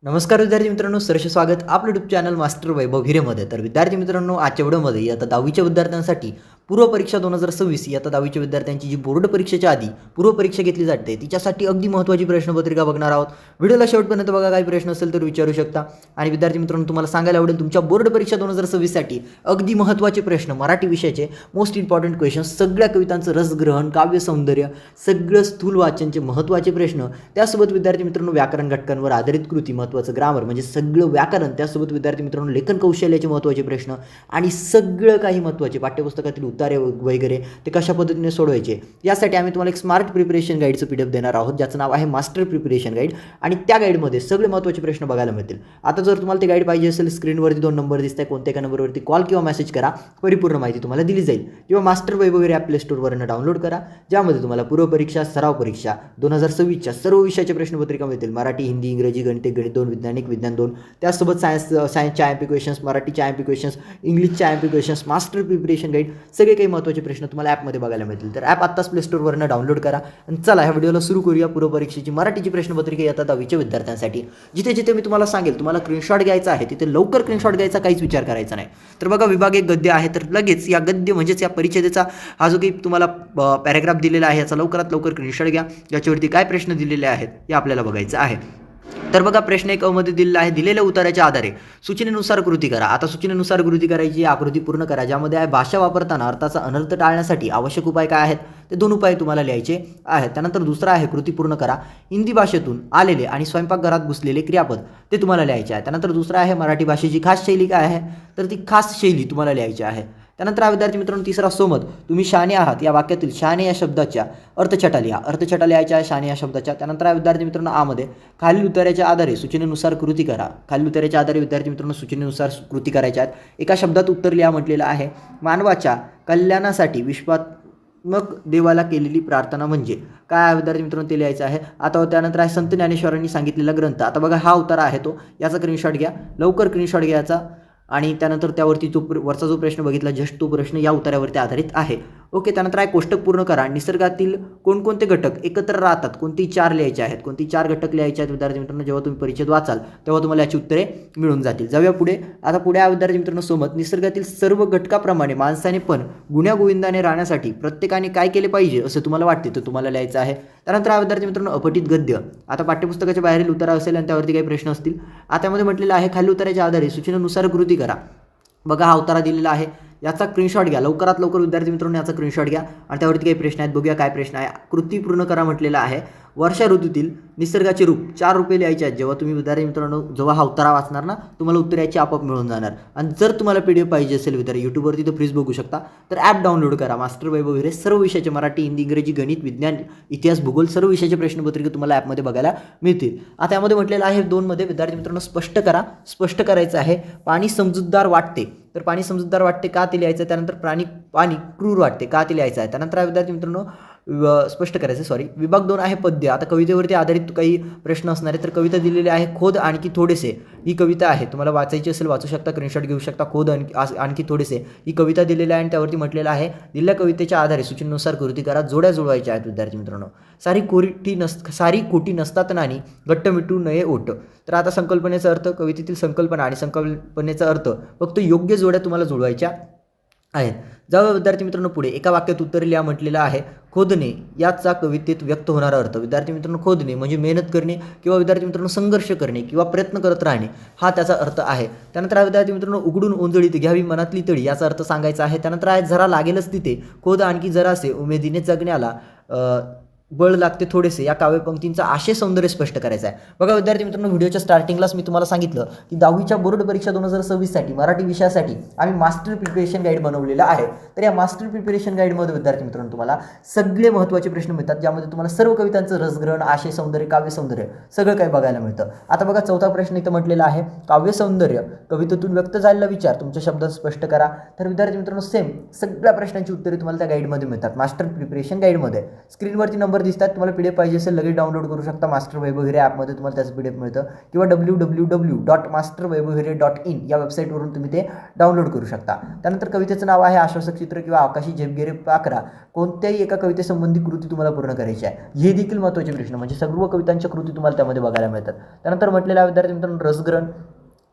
नमस्कार विद्यार्थी मित्रांनो, सहर्ष स्वागत आपलं यूट्यूब चॅनल मास्टर वैभव हिरेमध्ये. तर विद्यार्थी मित्रांनो, आजच्या व्हिडिओमध्ये आता 10वीच्या विद्यार्थ्यांसाठी पूर्व परीक्षा 2026 ही आता 10वीच्या विद्यार्थ्यांची जी बोर्ड परीक्षेच्या आधी पूर्व परीक्षा घेतली जाते तिच्यासाठी अगदी महत्त्वाची प्रश्नपत्रिका बघणार आहोत. व्हिडिओला शेवटपर्यंत बघा, काही प्रश्न असेल तर विचारू शकता. आणि विद्यार्थी मित्रांनो, तुम्हाला सांगायला आवडेल तुमच्या बोर्ड परीक्षा 2026 साठी अगदी महत्त्वाचे प्रश्न, मराठी विषयाचे मोस्ट इम्पॉर्टंट क्वेश्चन्स, सगळ्या कवितांचं रसग्रहण, काव्य सौंदर्य, सगळं स्थूल वाचनचे महत्त्वाचे प्रश्न, त्यासोबत विद्यार्थी मित्रांनो वैयाकरण घटकांवर आधारित कृती, महत्त्वाचं ग्रामर म्हणजे सगळं व्याकरण, त्यासोबत विद्यार्थी मित्रांनो लेखन कौशल्याचे महत्त्वाचे प्रश्न आणि सगळं काही महत्त्वाचे पाठ्यपुस्तकातील उतारे वगैरे ते कशा पद्धतीने सोडवायचे यासाठी आम्ही तुम्हाला एक स्मार्ट प्रिपरेशन गाईडचं PDF देणार आहोत, ज्याचं नाव आहे मास्टर प्रिपरेशन गाईड. आणि त्या गाईडमध्ये सगळे महत्त्वाचे प्रश्न बघायला मिळतील. आता जर तुम्हाला ते गाईड पाहिजे असेल, स्क्रीनवरती 2 नंबर दिसत आहे, कोणत्या एका नंबरवरती कॉल किंवा मेसेज करा, परिपूर्ण माहिती तुम्हाला दिली जाईल. किंवा मास्टर वैभव ॲप प्ले स्टोरवरून डाउनलोड करा, ज्यामध्ये तुम्हाला पूर्व परीक्षा, सराव परीक्षा 2026च्या सर्व विषयाच्या प्रश्नपत्रिका मिळतील. मराठी, हिंदी, इंग्रजी, गणित 2, वैज्ञानिक, विज्ञान 2, त्यासोबत सायन्सच्या MP क्वेश्चन्स, मराठीच्या MP क्वेश्चन्स, इंग्लिशच्या MP questions, master preparation guide, सगळे काही महत्त्वाचे प्रश्न तुम्हाला ॲपमध्ये बघायला मिळतील. तर ॲप आत्ताच प्ले स्टोरवरून डाउनलोड करा. आणि चला ह्या व्हिडिओला सुरू करूया. पूर्व परीक्षेची मराठीची प्रश्नपत्रिका येतात 10वीच्या विद्यार्थ्यांसाठी. जिथे जिथे मी तुम्हाला सांगेल तुम्हाला स्क्रीनशॉट घ्यायचा आहे, तिथे लवकर स्क्रीनशॉट घ्यायचा, काहीच विचार करायचा नाही. तर बघा, विभाग एक गद्य आहे, तर लगेच या गद्य म्हणजेच या परिच्छेदाचा हा जो काही तुम्हाला पॅराग्राफ दिलेला आहे याचा लवकरात लवकर स्क्रीनशॉट घ्या. याच्यावरती काय प्रश्न दिलेले आहेत हे आपल्याला बघायचं आहे. तर बघा, प्रश्न 1 मध्ये दिलेला आहे, दिलेल्या उताराच्या आधारे सूचनेनुसार कृती करा. आता सूचनेनुसार कृती करायची, आकृती पूर्ण करा, ज्यामध्ये आहे भाषा वापरताना अर्थाचा अनर्थ टाळण्यासाठी आवश्यक उपाय काय आहेत, ते 2 उपाय तुम्हाला लिहायचे आहेत. त्यानंतर दुसरा आहे कृती पूर्ण करा, हिंदी भाषेतून आलेले आणि स्वयंपाकघरात घुसलेले क्रियापद ते तुम्हाला लिहायचे आहे. त्यानंतर दुसरा आहे मराठी भाषेची खास शैली काय आहे, तर ती खास शैली तुम्हाला लिहायची आहे. त्यानंतर विद्यार्थी मित्रांनो, तिसरा सोमत, तुम्ही शहाणे आहात या वाक्यातील शहाणे या शब्दाच्या अर्थछटा लिहा. अर्थछटा लिहायच्या आहे शहाणे या शब्दाच्या. त्यानंतर विद्यार्थी मित्रांनो, आमध्ये खालील उतार्याच्या आधारे सूचनेनुसार कृती करा. खालील उतार्याच्या आधारे विद्यार्थी मित्रांनो सूचनेनुसार कृती करायच्या आहेत. एका शब्दात उत्तर लिहा म्हटलेलं आहे. मानवाच्या कल्याणासाठी विश्वात्मक देवाला केलेली प्रार्थना म्हणजे काय आहे विद्यार्थी मित्रांनो, ते लिहायचं आहे. आता त्यानंतर आहे संत ज्ञानेश्वरांनी सांगितलेला ग्रंथ. आता बघा, हा उतारा आहे तो, याचा स्क्रीनशॉट घ्या, लवकर स्क्रीनशॉट घ्यायचा. आणि त्यानंतर त्यावरती वरचा जो प्रश्न बघितला जस्ट तो प्रश्न या उतार्यावरती आधारित आहे. ओके. त्यानंतर आहे कोष्टक पूर्ण करा. निसर्गातील कोणकोणते घटक एकत्र राहतात, कोणती 4 लिहायचे आहेत, कोणती 4 घटक लिहायचे आहेत विद्यार्थी मित्रांनो. जेव्हा तुम्ही परिच्छेद वाचाल तेव्हा तुम्हाला याची उत्तरे मिळून जातील. जाऊया पुढे. आता पुढे विद्यार्थी मित्रांनो, सोमत, निसर्गातील सर्व घटकाप्रमाणे माणसाने पण गुण्यागोविंदाने राहण्यासाठी प्रत्येकाने काय केले पाहिजे असं तुम्हाला वाटते, तर तुम्हाला लिहायचं आहे. त्यानंतर विद्यार्थी मित्रांनो, अपठित गद्य. आता पाठ्यपुस्तकाच्या बाहेरील उतारा असेल आणि त्यावरती काही प्रश्न असतील. आता त्यामध्ये म्हटलेलं आहे खाली उताराच्या आधारे सूचनेनुसार कृती करा. बघा, हा उतारा दिलेला आहे, याचा स्क्रीनशॉट घ्या, लवकरात लवकर विद्यार्थी मित्रांनो याचा स्क्रीनशॉट घ्या. आणि त्यावरती काही प्रश्न आहेत, बघूया काय प्रश्न आहे. कृती पूर्ण करा म्हटलेला आहे. वर्षा ऋतूतील निसर्गाचे रूप 4 रूपे लिहायचे आहेत. जेव्हा तुम्ही विद्यार्थी मित्रांनो जेव्हा हा उतारा वाचणार ना, तुम्हाला उत्तर याची आपोआप मिळून जाणार. आणि जर तुम्हाला PDF पाहिजे असेल विद्यार्थी, यूट्यूबवरती तर फ्रीज बघू शकता, तर ॲप डाउनलोड करा. मास्टर वैभव हिरे सर्व विषयाचे मराठी, हिंदी, इंग्रजी, गणित, विज्ञान, इतिहास, भूगोल सर्व विषयाचे प्रश्नपत्रिका तुम्हाला ॲपमध्ये बघायला मिळतील. आता यामध्ये म्हटलेलं आहे 2 मध्ये विद्यार्थी मित्रांनो स्पष्ट करा. स्पष्ट करायचं आहे. पाणी समजूतदार वाटते, तर पाणी समजूतदार वाटते का ते लिहायचं. त्यानंतर पाणी क्रूर वाटते का ते लिहायचं आहे. त्यानंतर विद्यार्थी मित्रांनो स्पष्ट करायचं विभाग 2 आहे पद्य. आता कवितेवरती आधारित काही प्रश्न असणार आहे. तर कविता दिलेली आहे खोद आणखी थोडेसे, ही कविता आहे, तुम्हाला वाचायची असेल वाचू शकता, स्क्रीनशॉट घेऊ शकता. खोद आणखी थोडेसे ही कविता दिलेली आहे आणि त्यावरती म्हटलेलं आहे दिलेल्या कवितेच्या आधारे सूचनेनुसार कृती करा. जोड्या जुळवायच्या आहेत विद्यार्थी मित्रांनो. सारी खोटी नसतात नानी, घट्ट मिटू नये ओट. तर आता संकल्पनेचा अर्थ, कवितेतील संकल्पना आणि संकल्पनेचा अर्थ फक्त योग्य जोड्या तुम्हाला जुळवायच्या आहेत. जेव्हा विद्यार्थी मित्रांनो पुढे एका वाक्यात उत्तर लिहा म्हटलेलं आहे. खोदणे याचा कवितेत व्यक्त होणारा अर्थ. विद्यार्थी मित्रांनो, खोदणे म्हणजे मेहनत करणे किंवा विद्यार्थी मित्रांनो संघर्ष करणे किंवा प्रयत्न करत राहणे, हा त्याचा अर्थ आहे. त्यानंतर विद्यार्थी मित्रांनो, उघडून ओंजळीत घ्यावी मनातली तळी, याचा अर्थ सांगायचा आहे. त्यानंतर जरा लागेलच तिथे, खोद आणखी जरासे, उमेदीने जगण्याला बळ लागते थोडेसे, या काव्यपंक्तींचा आशय सौंदर्य स्पष्ट करायचं आहे. बघा विद्यार्थी मित्रांनो, व्हिडिओच्या स्टार्टिंगलाच मी तुम्हाला सांगितलं की 10वीच्या बोर्ड परीक्षा 2026 साठी मराठी विषयासाठी आम्ही मास्टर प्रिपरेशन गाईड बनवलेला आहे. तर या मास्टर प्रिपरेशन गाईडमध्ये विद्यार्थी मित्रांनो तुम्हाला सगळे महत्त्वाचे प्रश्न मिळतात, ज्यामध्ये तुम्हाला सर्व कवितांचं रसग्रहण, आशय सौंदर्य, काव्य सौंदर्य सगळं काही बघायला मिळतं. आता बघा, 4था प्रश्न इथं म्हटलेला आहे, काव्य सौंदर्य कवितेतून व्यक्त झालेला विचार तुमच्या शब्दात स्पष्ट करा. तर विद्यार्थी मित्रांनो, सेम सगळ्या प्रश्नांची उत्तरे तुम्हाला त्या गाईडमध्ये मिळतात, मास्टर प्रिपरेशन गाईडमध्ये. स्क्रीनवरती नंबर स्क्रीनवर दिसतात. तुम्हाला PDF पाहिजे असेल लगेच डाउनलोड करू शकता. मास्टर वैभव हिरे ॲपमध्ये तुम्हाला त्याचं PDF मिळतं किंवा www.mastervaibhavhire.in या वेबसाईटवरून तुम्ही ते डाउनलोड करू शकता. त्यानंतर कवितेचं नाव आहे आश्वासक चित्र किंवा आकाशी झेपगेरे पाखरा. कोणत्याही एका कवितेसंबंधी कृती तुम्हाला पूर्ण करायची आहे. हे देखील महत्त्वाचे प्रश्न, म्हणजे सर्व कवितांच्या कृती तुम्हाला त्यामध्ये बघायला मिळतात. त्यानंतर म्हटलेलं आहे विद्यार्थी मित्रांनो रसग्रहण.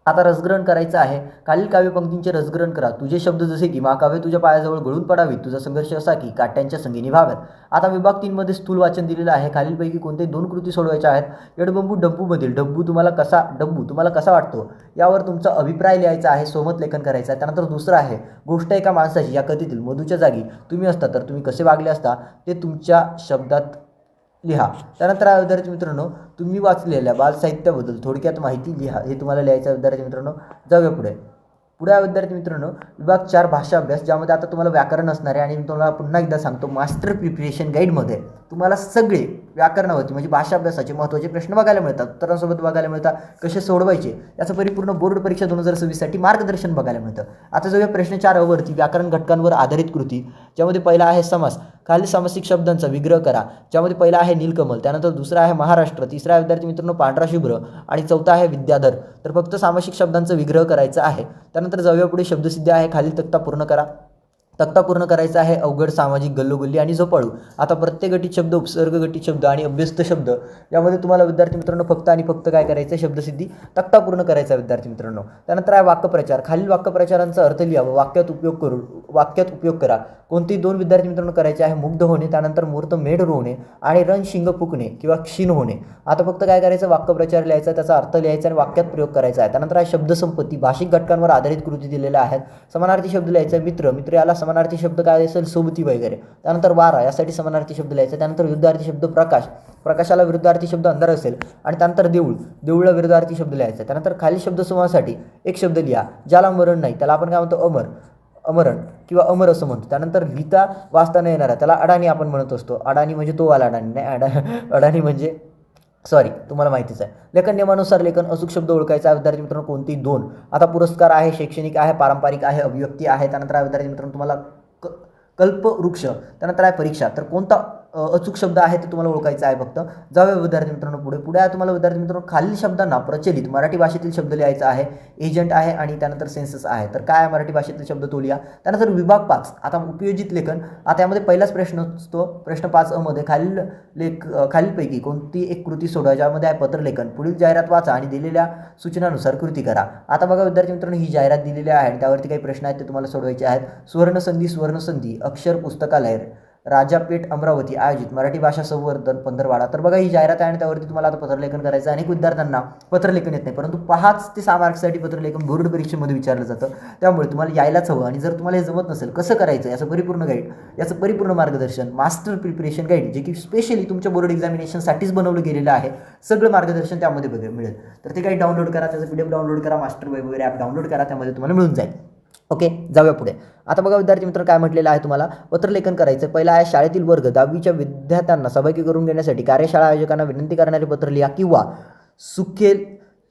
आता रसग्रहण करायचं आहे. खालील काव्यपंक्तींचे रसग्रहण करा. तुझे शब्द जसे की महाकाव्य तुझ्या पायाजवळ गळून पडावीत, तुझा संघर्ष असा की काट्यांच्या संगी निभाव्यात. आता विभाग 3 मध्ये स्थूल वाचन दिलेलं आहे. खालीलपैकी कोणते 2 कृती सोडवायच्या आहेत. एडबंबू डब्बूमधील डब्बू तुम्हाला कसा वाटतो यावर तुमचा अभिप्राय लिहायचा आहे. सोमत लेखन करायचं आहे. त्यानंतर दुसरं आहे गोष्ट एका माणसाची. या कथेतील मधूच्या जागी तुम्ही असता तर तुम्ही कसे वागले असता ते तुमच्या शब्दात लिहा. त्यानंतर विद्यार्थी मित्रांनो तुम्ही वाचलेल्या बालसाहित्याबद्दल थोडक्यात माहिती लिहा. हे तुम्हाला लिहायचं विद्यार्थी मित्रांनो. जाऊया पुढे विद्यार्थी मित्रांनो विभाग 4 भाषा अभ्यास, ज्यामध्ये आता तुम्हाला व्याकरण असणार आहे. आणि मी तुम्हाला पुन्हा एकदा सांगतो मास्टर प्रिपरेशन गाईडमध्ये तुम्हाला सगळे व्याकरणावरती म्हणजे भाषा अभ्यासाचे महत्त्वाचे प्रश्न बघायला मिळतात, उत्तरांसोबत बघायला मिळतात, कसे सोडवायचे याचं परिपूर्ण बोर्ड परीक्षा 2026 साठी मार्गदर्शन बघायला मिळतं. आता जाऊया प्रश्न 4 वरती व्याकरण घटकांवर आधारित कृती, ज्यामध्ये पहिला आहे समास. खालील सामासिक शब्दांचा विग्रह करा, ज्यामध्ये पहिला आहे नीलकमल, त्यानंतर दुसरा आहे महाराष्ट्र, तिसरा आहे विद्यार्थी मित्रांनो पांढरा शुभ्र आणि चौथा आहे विद्याधर. तर फक्त सामासिक शब्दांचा विग्रह करायचा आहे. त्यानंतर जाऊया पुढे शब्दसिद्धी आहे. खालील तक्ता पूर्ण करा. तक्ता पूर्ण करायचा आहे अवघड, सामाजिक, गल्लोगल्ली आणि झोपाळू. आता प्रत्येक गटित शब्द, उपसर्ग गटित शब्द आणि अभ्यस्त शब्द यामध्ये तुम्हाला विद्यार्थी मित्रांनो फक्त आणि फक्त काय करायचं आहे शब्दसिद्धी तक्ता पूर्ण करायचा विद्यार्थी मित्रांनो. त्यानंतर आहे वाक्यप्रचार. खालील वाक्यप्रचारांचा अर्थ लिहा व वाक्यात उपयोग करा. कोणती 2 विद्यार्थी मित्रांनो करायचे आहे. मुग्ध होणे, त्यानंतर मूर्त मेढ रोवणे आणि रणशिंग फुकणे किंवा क्षीण होणे. आता फक्त काय करायचं वाक्यप्रचार लिहायचा, त्याचा अर्थ लिहायचा आणि वाक्यात प्रयोग करायचा आहे. त्यानंतर आहे शब्दसंपत्ती. भाषिक घटकांवर आधारित कृती दिलेल्या आहेत. समानार्थी शब्द लिहायचा. मित्र याला समानार्थी शब्द काय असेल सोबती वगैरे. त्यानंतर वारा यासाठी समानार्थी शब्द लिहायचा. त्यानंतर विरुद्धार्थी शब्द प्रकाशाला विरुद्धार्थी शब्द अंधार असेल. आणि त्यानंतर देऊळला विरुद्धार्थी शब्द लिहायचा. त्यानंतर खालील शब्दसमूहासाठी एक शब्द लिहा. ज्याला मरण नाही त्याला आपण काय म्हणतो अमरण किंवा अमर असं म्हणतो. त्यानंतर लिहिता वाचताना येणारा त्याला अडाणी आपण म्हणत असतो. अडाणी म्हणजे तो वाला अडाणी नाही, अडाणी म्हणजे तुम्हाला माहितीच आहे. लेखन नियमानुसार लेखन. अचूक शब्द ओळखायचा विद्यार्थी मित्रांनो कोणती 2. आता पुरस्कार आहे, शैक्षणिक आहे, पारंपरिक आहे, अभिव्यक्ती आहे. त्यानंतर विद्यार्थी मित्रांनो तुम्हाला कल्पवृक्ष. त्यानंतर आहे परीक्षा. तर कोणता अचूक शब्द आहे ते तुम्हाला ओळखायचं आहे फक्त. जाऊया विद्यार्थी मित्रांनो पुढे आहे तुम्हाला विद्यार्थी मित्रांनो खालील शब्दांना प्रचलित मराठी भाषेतील शब्द लिहायचा आहे. एजंट आहे आणि त्यानंतर सेन्सस आहे. तर काय आहे मराठी भाषेतील शब्द तो लिहा. त्यानंतर विभाग 5 आता उपयोजित लेखन. आता यामध्ये पहिलाच प्रश्न असतो प्रश्न 5 अ मध्ये खालीलपैकी कोणती एक कृती सोडवा, ज्यामध्ये आहे पत्रलेखन. पुढील जाहिरात वाचा आणि दिलेल्या सूचनानुसार कृती करा. आता बघा विद्यार्थी मित्रांनो ही जाहिरात दिलेली आहे आणि त्यावरती काही प्रश्न आहेत ते तुम्हाला सोडवायचे आहेत. सुवर्णसंधी अक्षर पुस्तकालय राजापेठ अमरावती आयोजित मराठी भाषा संवर्धन पंधरवाडा. तर बघा ही जाहिरात आहे आणि त्यावरती तुम्हाला आता पत्रलेखन करायचं. अनेक विद्यार्थ्यांना पत्रलेखन येत नाही, परंतु 5 ते 6 मार्क्ससाठी पत्रलेखन बोर्ड परीक्षेमध्ये विचारलं जातं. त्यामुळे तुम्हाला यायलाच हवं. आणि जर तुम्हाला हे जमत नसेल कसं करायचं याचं परिपूर्ण गाईड, याचं परिपूर्ण मार्गदर्शन मास्टर प्रिपरेशन गाईड जे की स्पेशली तुमच्या बोर्ड एक्झामिनेशनसाठीच बनवलं गेलेलं आहे. सगळं मार्गदर्शन त्यामध्ये मिळेल. तर ते काही डाउनलोड करा, त्याचं PDF डाउनलोड करा, मास्टर वैभव हिरे ॲप डाउनलोड करा, त्यामध्ये तुम्हाला मिळून जाईल. ओके जाऊया पुढे. आता बघा विद्यार्थी मित्र काय म्हटलेलं आहे तुम्हाला पत्रलेखन करायचं. पहिला आहे शाळेतील वर्ग 10वीच्या विद्यार्थ्यांना सहभागी करून घेण्यासाठी कार्यशाळा आयोजकांना विनंती करणारे पत्र लिहा किंवा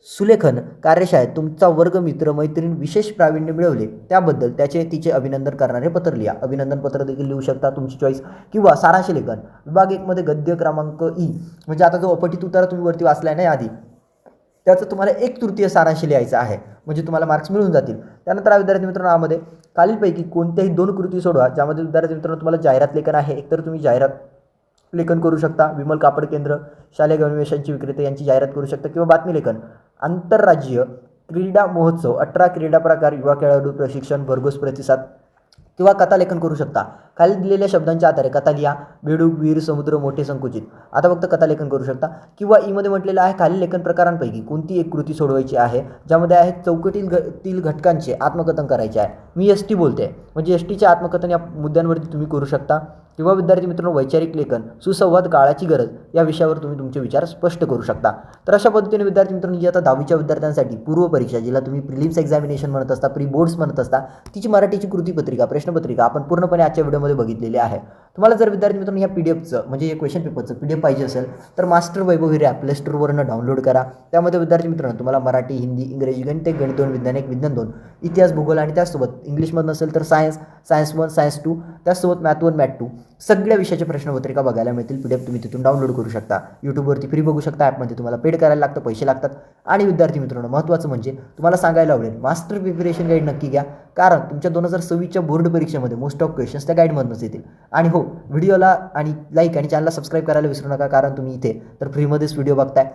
सुलेखन कार्यशाळेत तुमचा वर्गमित्र मैत्रीण विशेष प्रावीण्य मिळवले त्याबद्दल तिचे अभिनंदन करणारे पत्र लिहा. अभिनंदन पत्र देखील लिहू शकता तुमची चॉईस. किंवा सारांश लेखन. विभाग 1 मध्ये गद्य क्रमांक ई म्हणजे आता जो अपठित उतारा तुम्ही वरती वाचलाय नाही आधी त्याचं तुम्हाला 1/3 सारांश लिहायचा आहे, म्हणजे तुम्हाला मार्क्स मिळून जातील. त्यानंतर विद्यार्थी मित्रांनो यामध्ये खालीलपैकी कोणत्याही 2 कृती सोडवा, ज्यामध्ये विद्यार्थी मित्रांनो तुम्हाला जाहिरात लेखन आहे. एकतर तुम्ही जाहिरात लेखन करू शकता, विमल कापड केंद्र शालेय गणवेशांची विक्रेते यांची जाहिरात करू शकता, किंवा बातमी लेखन आंतरराज्यीय क्रीडा महोत्सव 18 क्रीडा प्रकार युवा खेळाडू प्रशिक्षण भरघोस प्रतिसाद, किंवा कथा लेखन करू शकता. खाली दिलेल्या शब्दांच्या आधारे कथा लिहा. बेडूक, वीर, समुद्र, मोठे, संकुचित. आता फक्त कथा लेखन करू शकता. किंवा ईमध्ये म्हटलेलं आहे खालील लेखन प्रकारांपैकी कोणती एक कृती सोडवायची आहे, ज्यामध्ये आहे चौकटीतील घटकांचे आत्मकथन करायचे आहे. मी एसटी बोलते म्हणजे एसटीचे आत्मकथन या मुद्द्यांवरती तुम्ही करू शकता. किंवा विद्यार्थी मित्रांनो वैचारिक लेखन सुसंवाद काळाची गरज या विषयावर तुम्ही तुमचे विचार स्पष्ट करू शकता. तर अशा पद्धतीने विद्यार्थी मित्रांनो जी आता 10वीच्या विद्यार्थ्यांसाठी पूर्व परीक्षा जिला तुम्ही प्रिलिम्स एक्झामिनेशन म्हणत असता, प्री बोर्ड्स म्हणत असता, तिची मराठीची कृतीपत्रिका प्रश्नपत्रिका आपण पूर्णपणे आजच्या व्हिडिओमध्ये बघितलेली आहे. तुम्हाला जर विद्यार्थी मित्रांनो या PDF म्हणजे क्वेश्चन पेपरचं PDF पाहिजे असेल तर मास्टर वैभव हिरे ॲप प्ले स्टोअरवरून डाउनलोड करा. त्यामध्ये विद्यार्थी मित्रांनो तुम्हाला मराठी, हिंदी, इंग्रजी, गणित 1, गणित 2, विज्ञान 1, विज्ञान 2, इतिहास, भूगोल आणि त्याचसोबत इंग्लिशमधून असेल तर सायन्स, सायन्स 1, सायन्स 2, त्याचसोबत मॅथ 1, मॅथ 2 सगळ्या विषयाच्या प्रश्नपत्रिका बघायला मिळतील. PDF तुम्ही तिथून डाउनलोड करू शकता. यूट्यूबवरती फ्री बघू शकता. ॲपमध्ये तुम्हाला पेड करायला लागतं, पैसे लागतात. आणि विद्यार्थी मित्रांनो महत्त्वाचं म्हणजे तुम्हाला सांगायला आवडेल मास्टर प्रिपरेशन गाईड नक्की घ्या, कारण तुमच्या 2026च्या बोर्ड परीक्षेमध्ये मोस्ट ऑफ क्वेश्चन्स त्या गाईडमधूनच येतील. आणि हो, व्हिडिओला आणि लाईक आणि चॅनलला सबस्क्राईब करायला विसरू नका, कारण तुम्ही इथे तर फ्रीमध्येच व्हिडिओ बघताय.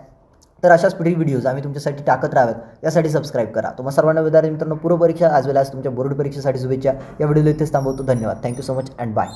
तर अशाच पुढील व्हिडिओज आम्ही तुमच्यासाठी टाकत राहावेत यासाठी सबस्क्राईब करा. तुम्हाला सर्वांना विद्यार्थी मित्रांनो पूर्व परीक्षा ॲज वेल ॲज तुमच्या बोर्ड परीक्षेसाठी शुभेच्छा. या व्हिडिओला इथेच थांबवतो. धन्यवाद. Thank you so much and bye.